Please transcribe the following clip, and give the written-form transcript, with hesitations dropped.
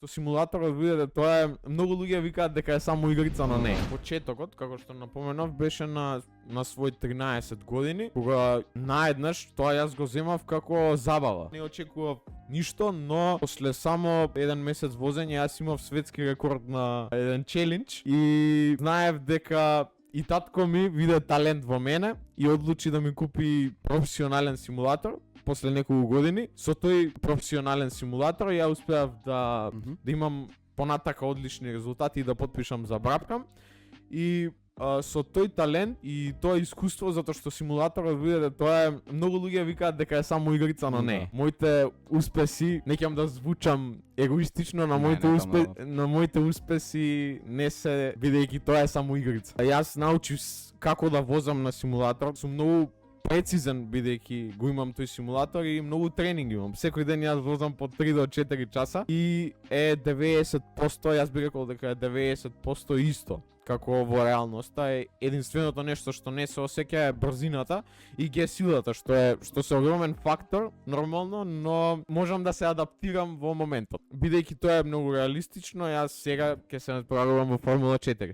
Со симулаторот видете, тоа е многу луѓе викаат дека е само игрица, но не. Почетокот, како што напоменав, беше на свој 13 години, кога наеднаш тоа јас го земав како забава. Не очекував ништо, но после само еден месец возење јас имав светски рекорд на еден челендж и знаев дека и татко ми виде талент во мене и одлучи да ми купи професионален симулатор. После неколку години, со тој професионален симулатор ја успеав да имам понатака одлични резултати и да потпишам за Брапкам. И со тој талент и тоа искуство, затоа што симулаторот, видите, тоа е многу луѓе викаат дека е само игрица, но не. Моите успеси, не ќе да звучам егоистично, на моите успеси не се, бидејќи тоа е само игрица. Јас научив како да возам на симулатор, сум многу прецизен бидејќи го имам тој симулатор и многу тренинг имам. Секој ден јас возам по 3 до 4 часа и е 90%, јас би рекол дека е 90% исто како во реалноста. Е единственото нешто што не се осеќа е брзината и ге силата, што се огромен фактор нормално, но можам да се адаптирам во моментот. Бидејќи тоа е многу реалистично, јас сега ќе се натпреварувам во Формула 4.